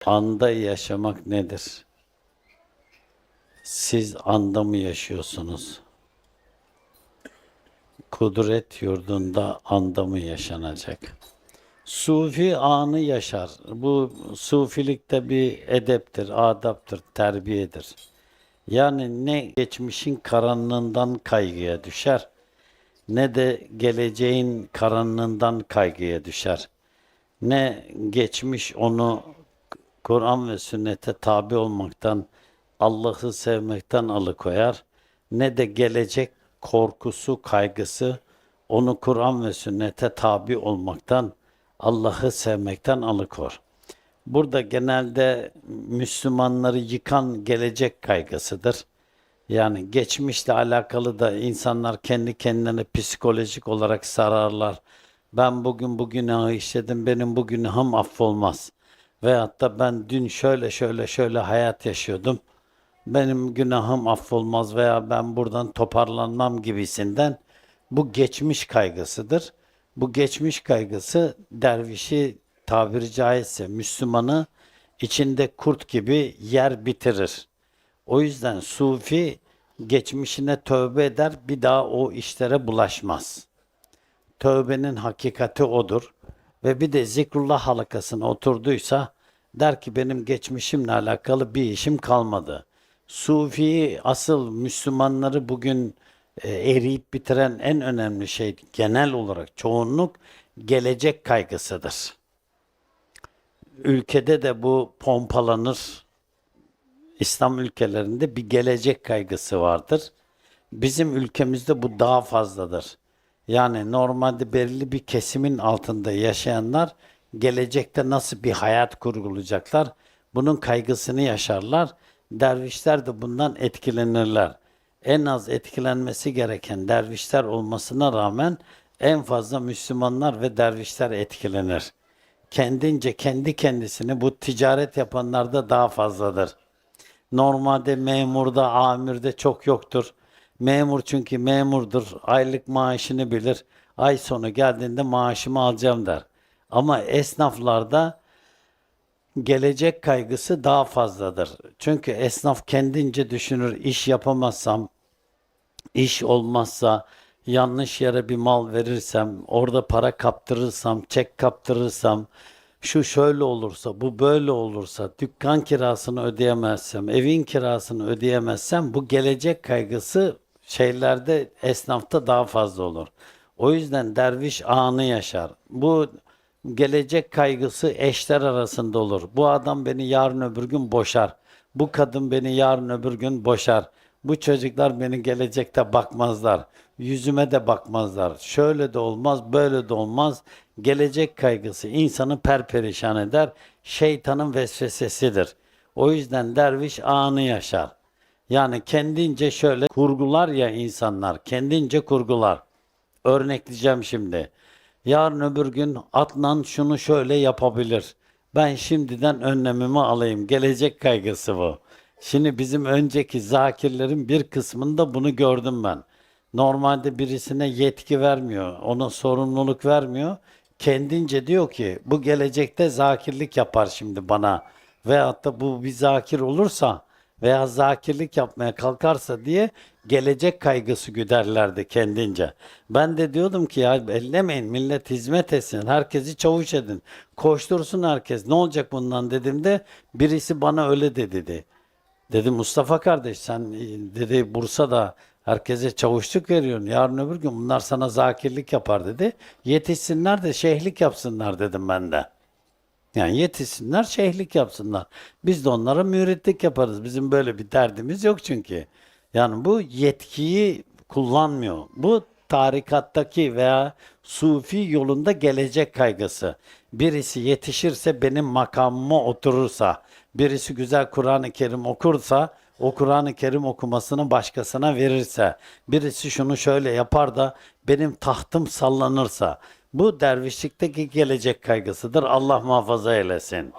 Anda yaşamak nedir? Siz anda mı yaşıyorsunuz? Kudret yurdunda anda mı yaşanacak? Sufi anı yaşar. Bu sufilikte bir edeptir, adaptır, terbiyedir. Yani ne geçmişin karanlığından kaygıya düşer, ne de geleceğin karanlığından kaygıya düşer. Ne geçmiş onu Kur'an ve sünnete tabi olmaktan, Allah'ı sevmekten alıkoyar, ne de gelecek korkusu, kaygısı onu Kur'an ve sünnete tabi olmaktan, Allah'ı sevmekten alıkor. Burada genelde Müslümanları yıkan gelecek kaygısıdır. Yani geçmişle alakalı da insanlar kendi kendilerine psikolojik olarak sararlar. Ben bugün bu günahı işledim, benim bu günahım affolmaz. Veyahut da ben dün şöyle hayat yaşıyordum, benim günahım affolmaz veya ben buradan toparlanmam gibisinden bu geçmiş kaygısıdır. Bu geçmiş kaygısı dervişi tabiri caizse Müslümanı içinde kurt gibi yer bitirir. O yüzden sufi geçmişine tövbe eder, bir daha o işlere bulaşmaz. Tövbenin hakikati odur. Ve bir de zikrullah halakasına oturduysa der ki benim geçmişimle alakalı bir işim kalmadı. Sufi asıl Müslümanları bugün eriyip bitiren en önemli şey genel olarak çoğunluk gelecek kaygısıdır. Ülkede de bu pompalanır. İslam ülkelerinde bir gelecek kaygısı vardır. Bizim ülkemizde bu daha fazladır. Yani normalde belirli bir kesimin altında yaşayanlar gelecekte nasıl bir hayat kurgulayacaklar, bunun kaygısını yaşarlar. Dervişler de bundan etkilenirler. En az etkilenmesi gereken dervişler olmasına rağmen en fazla Müslümanlar ve dervişler etkilenir. Kendince kendi kendisini bu ticaret yapanlarda daha fazladır. Normalde memurda, amirde çok yoktur. Memur çünkü memurdur. Aylık maaşını bilir. Ay sonu geldiğinde maaşımı alacağım der. Ama esnaflarda gelecek kaygısı daha fazladır. Çünkü esnaf kendince düşünür. İş yapamazsam, iş olmazsa, yanlış yere bir mal verirsem, orada para kaptırırsam, çek kaptırırsam, şu şöyle olursa, bu böyle olursa, dükkan kirasını ödeyemezsem, evin kirasını ödeyemezsem bu gelecek kaygısı şeylerde, esnafta daha fazla olur. O yüzden derviş anı yaşar. Bu gelecek kaygısı eşler arasında olur. Bu adam beni yarın öbür gün boşar. Bu kadın beni yarın öbür gün boşar. Bu çocuklar beni gelecekte bakmazlar. Yüzüme de bakmazlar. Şöyle de olmaz, böyle de olmaz. Gelecek kaygısı insanı perperişan eder. Şeytanın vesvesesidir. O yüzden derviş anı yaşar. Yani kendince şöyle kurgular ya insanlar, kendince kurgular. Örnekleyeceğim şimdi. Yarın öbür gün Adnan şunu şöyle yapabilir. Ben şimdiden önlemimi alayım. Gelecek kaygısı bu. Şimdi bizim önceki zakirlerin bir kısmında bunu gördüm ben. Normalde birisine yetki vermiyor, ona sorumluluk vermiyor. Kendince diyor ki bu gelecekte zakirlik yapar şimdi bana. Veyahut da bu bir zakir olursa veya zakirlik yapmaya kalkarsa diye gelecek kaygısı güderlerdi kendince. Ben de diyordum ki ya ellemeyin, millet hizmet etsin, herkesi çavuş edin, koştursun herkes, ne olacak bundan dediğimde birisi bana öyle dedi. Dedi Mustafa kardeş sen dedi Bursa'da herkese çavuşluk veriyorsun. Yarın öbür gün bunlar sana zakirlik yapar dedi. Yetişsinler de şeyhlik yapsınlar dedim ben de. Yani yetişsinler, şeyhlik yapsınlar. Biz de onlara müritlik yaparız. Bizim böyle bir derdimiz yok çünkü. Yani bu yetkiyi kullanmıyor. Bu tarikattaki veya sufi yolunda gelecek kaygısı. Birisi yetişirse benim makamıma oturursa, birisi güzel Kur'an-ı Kerim okursa, o Kur'an-ı Kerim okumasını başkasına verirse, birisi şunu şöyle yapar da benim tahtım sallanırsa, bu dervişlikteki gelecek kaygısıdır. Allah muhafaza eylesin.